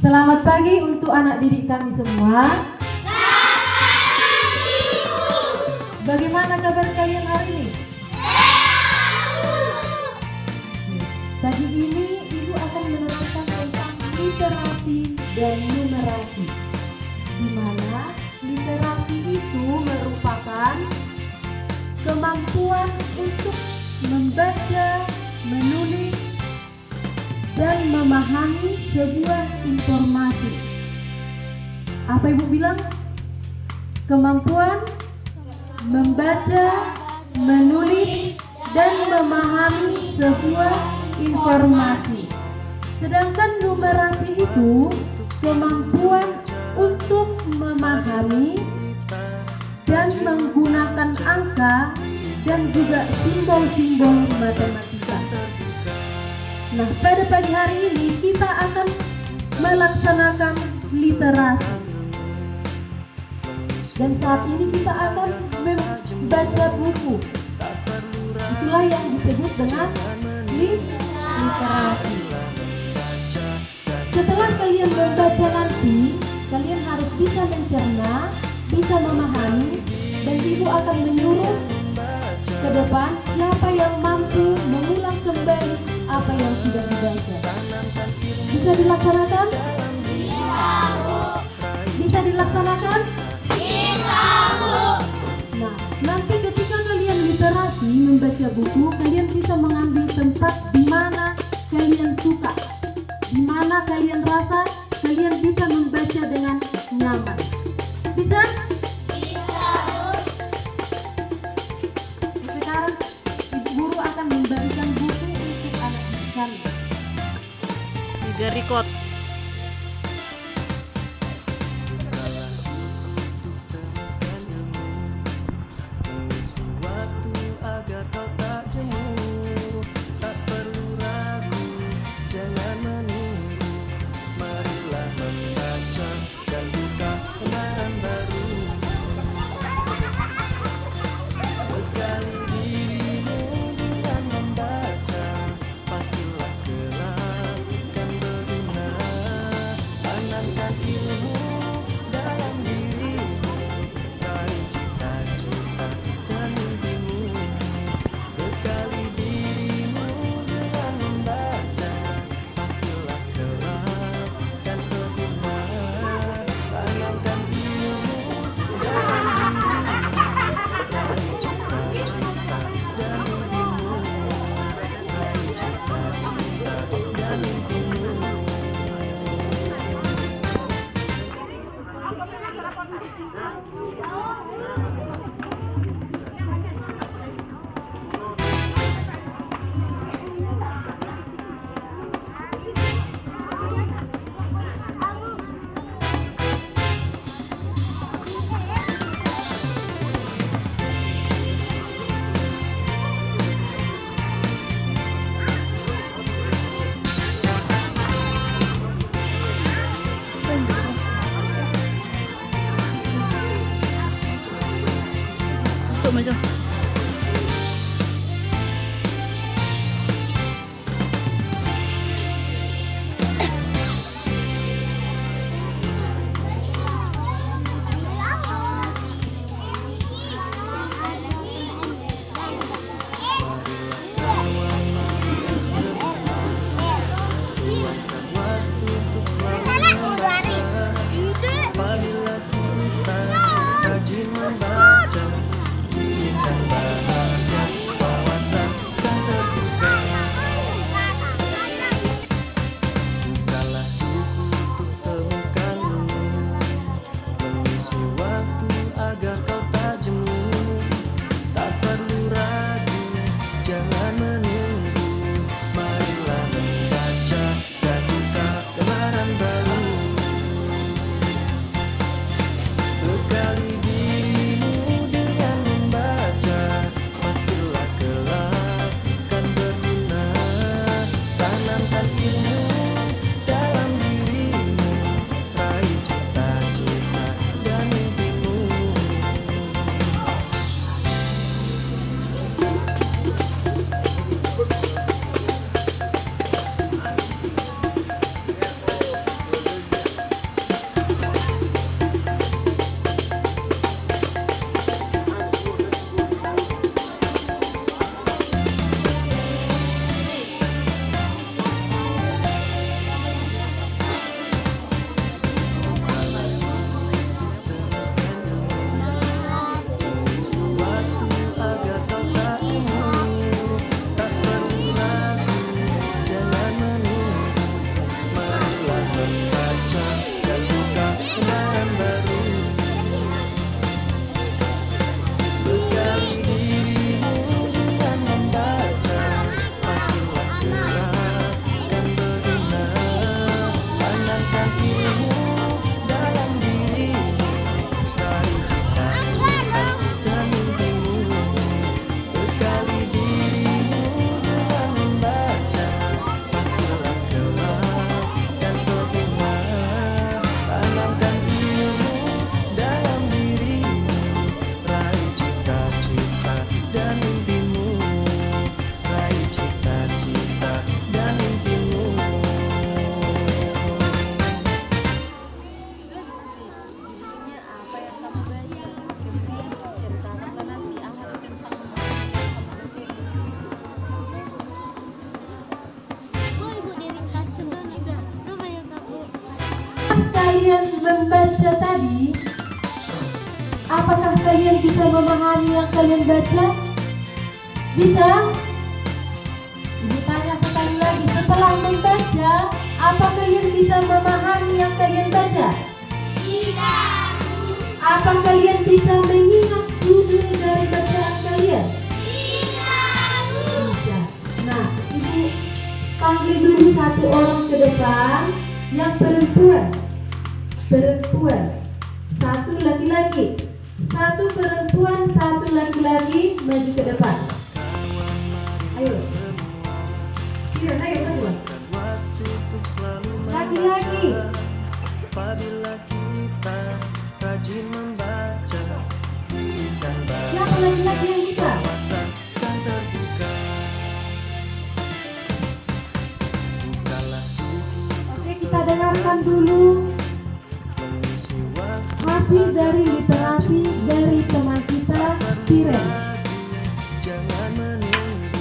Selamat pagi untuk anak didik kami semua. Bagaimana kabar kalian hari ini? Pagi ini Ibu akan menerangkan tentang literasi dan numerasi, di mana literasi itu merupakan kemampuan untuk membaca, menulis, dan memahami sebuah informasi. Apa Ibu bilang? Kemampuan membaca, menulis, dan memahami sebuah informasi. Sedangkan numerasi itu kemampuan untuk memahami dan menggunakan angka dan juga simbol-simbol matematika. Nah, pada pagi hari ini kita akan melaksanakan literasi. Dan saat ini kita akan membaca buku. Itulah yang disebut dengan literasi. Setelah kalian membaca nanti, kalian harus bisa mencerna, bisa memahami, dan Ibu akan menyuruh ke depan siapa yang mampu mengulang kembali apa yang sudah dibaca. Bisa dilaksanakan? Bisa, Bu. Bisa dilaksanakan? Bisa, Bu. Nah, nanti ketika kalian literasi membaca buku, kalian bisa mengambil tempat di mana kalian suka, di mana kalian rasa kalian bisa membaca dengan nyaman. Bisa? Bisa, Bu. Sekarang Ibu Guru akan memberikan buku untuk anak didik kami. Juga record. Masuk maju. kalian membaca tadi, apakah kalian bisa memahami yang kalian baca? Bisa? Ibu tanya sekali lagi, setelah membaca, apa kalian bisa memahami yang kalian baca? Tidak. Apa kalian bisa mengingat judul dari bacaan kalian? Tidak. Bisa. Nah, ibu panggil dulu satu orang ke depan, yang perempuan. Satu laki-laki. Satu perempuan, satu laki-laki, maju ke depan. Ayo. Iya, ayo berdua. Laki-laki. Apabila kita rajin membaca, berikan Siapa laki-laki yang bisa? wawasan dan terbuka. Bukalah buku Oke, kita dengarkan dulu mengisi waktu hasil dari literasi dari teman kita, Siren. jangan menunggu.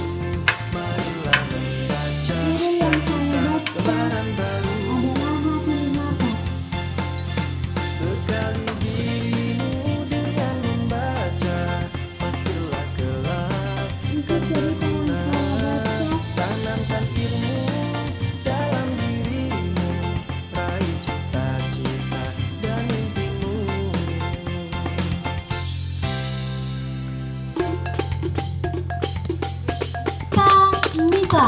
Marilah membaca Siren yang saya baca lembaran baru. adalah hasil mata. Bekali dirimu dengan membaca, pastilah kelak Itu cerita yang saya baca. tanamkan ilmu dalam dirimu, raih cita-cita dan mimpimu. Nita.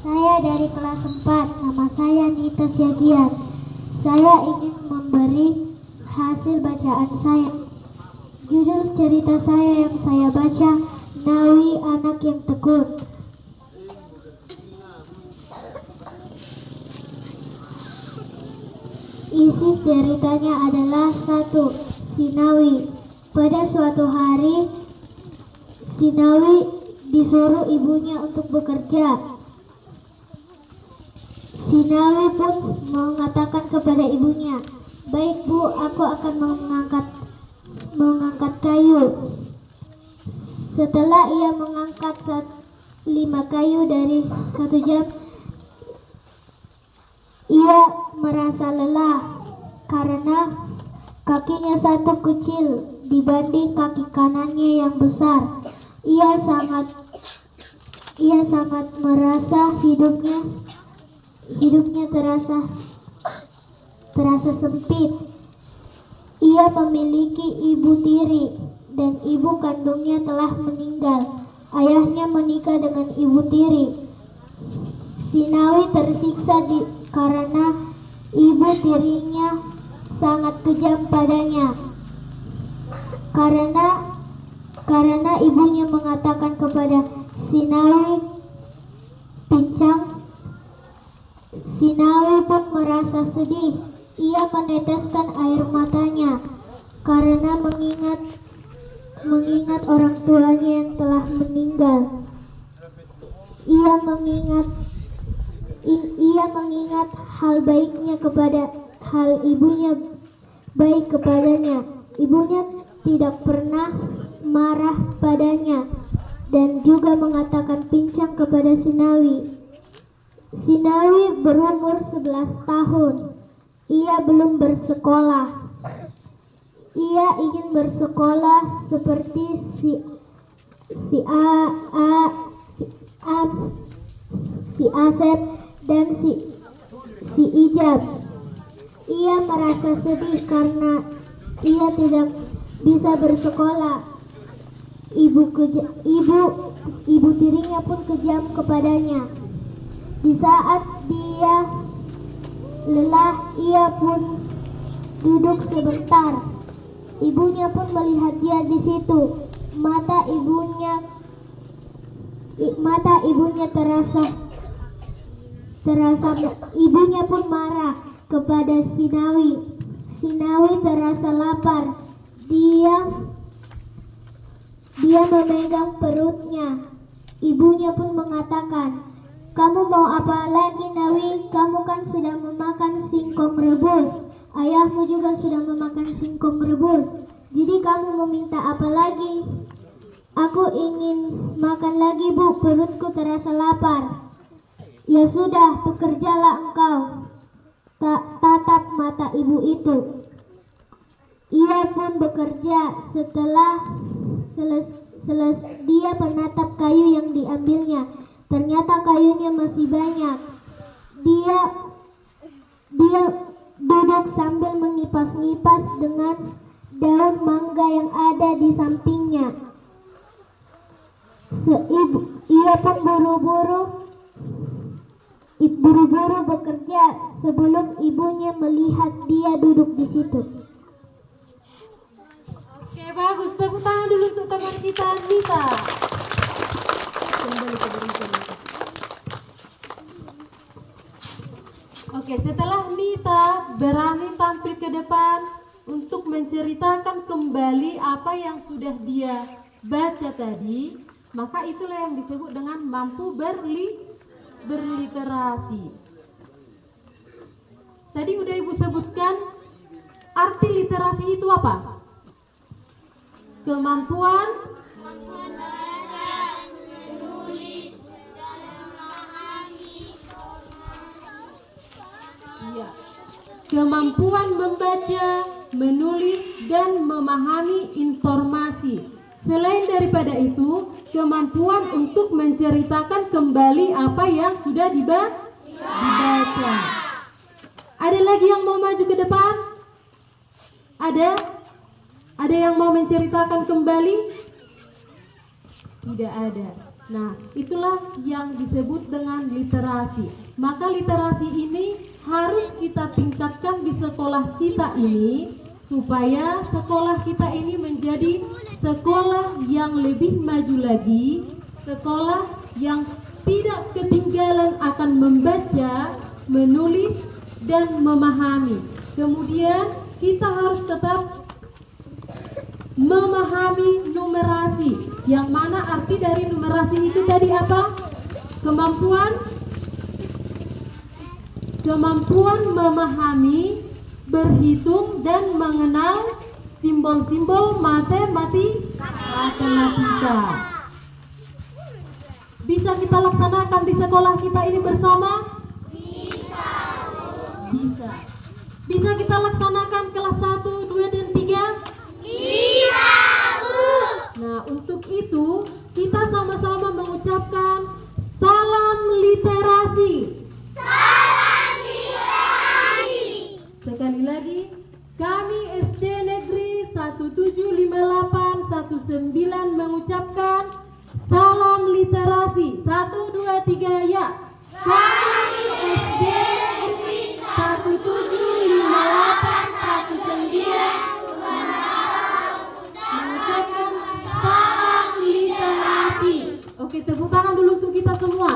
Saya dari kelas 4, nama saya Nita Siagian. Saya ingin memberi hasil bacaan saya. Judul cerita saya yang saya baca, Nawi Anak yang Tekun. Isi ceritanya adalah 1. Sinawi. Pada suatu hari, Sinawi disuruh ibunya untuk bekerja. Sinawi pun mengatakan kepada ibunya, "Baik Bu, aku akan mengangkat kayu." Setelah ia mengangkat 5 kayu dari 1 jam, ia merasa lelah karena kakinya satu kecil dibanding kaki kanannya yang besar. Ia sangat merasa hidupnya terasa sempit. Ia memiliki ibu tiri dan ibu kandungnya telah meninggal. Ayahnya menikah dengan ibu tiri. Sinawi tersiksa karena ibu tirinya sangat kejam padanya. Karena ibunya mengatakan kepada Sinawi pincang, Sinawi pun merasa sedih. Ia meneteskan air matanya karena mengingat orang tuanya yang telah meninggal. Ia mengingat hal ibunya baik kepadanya. Ibunya tidak pernah marah padanya dan juga mengatakan pincang kepada Sinawi. Sinawi berumur 11 tahun. Ia belum bersekolah. Ia ingin bersekolah seperti si Asep dan si Ijab. Ia merasa sedih karena ia tidak bisa bersekolah. Ibu tirinya pun kejam kepadanya. Di saat dia lelah, ia pun duduk sebentar. Ibunya pun melihat dia di situ. Mata ibunya terasa ibunya pun marah kepada Sinawi. Sinawi terasa lapar. Dia memegang perutnya. Ibunya pun mengatakan, "Kamu mau apa lagi, Nawi? Kamu kan sudah memakan singkong rebus. Ayahmu juga sudah memakan singkong rebus. Jadi kamu meminta apa lagi? Aku ingin makan lagi, Bu. Perutku terasa lapar. Ya sudah, bekerjalah engkau. Tatap mata ibu itu. Ia pun bekerja. Setelah dia menatap kayu yang diambilnya. Ternyata kayunya masih banyak. Dia duduk sambil mengipas-ngipas dengan daun mangga yang ada di sampingnya. Ia pun buru-buru bekerja sebelum ibunya melihat dia duduk di situ. Oke, bagus. Tepuk tangan dulu untuk teman kita, Nita. Kembali ke berita. Oke, setelah Nita berani tampil ke depan untuk menceritakan kembali apa yang sudah dia baca tadi, maka itulah yang disebut dengan mampu berliterasi. Tadi udah Ibu sebutkan arti literasi itu apa? Kemampuan Membaca, menulis, dan memahami. Iya. Kemampuan membaca, menulis, dan memahami informasi. Selain daripada itu, kemampuan untuk menceritakan kembali apa yang sudah dibaca. Ada lagi yang mau maju ke depan? Ada? Ada yang mau menceritakan kembali? Tidak ada. Nah, itulah yang disebut dengan literasi. Maka literasi ini harus kita tingkatkan di sekolah kita ini, supaya sekolah kita ini menjadi sekolah yang lebih maju lagi, sekolah yang tidak ketinggalan akan membaca, menulis, dan memahami. Kemudian kita harus tetap memahami numerasi. Yang mana arti dari numerasi itu tadi apa? Kemampuan memahami, berhitung, dan mengenal simbol-simbol matematika. Bisa kita laksanakan di sekolah kita ini bersama? Bisa. Bisa kita laksanakan kelas 1, 2, dan 3? Bisa, Bu. Nah, untuk itu kita sama-sama mengucapkan salam literasi. Salam literasi. Sekali lagi, kami SD Negeri 175819 mengucapkan salam literasi. 1, 2, 3, ya. Kami SD Negeri 175819 mengucapkan salam literasi. Oke, tepuk tangan dulu untuk kita semua.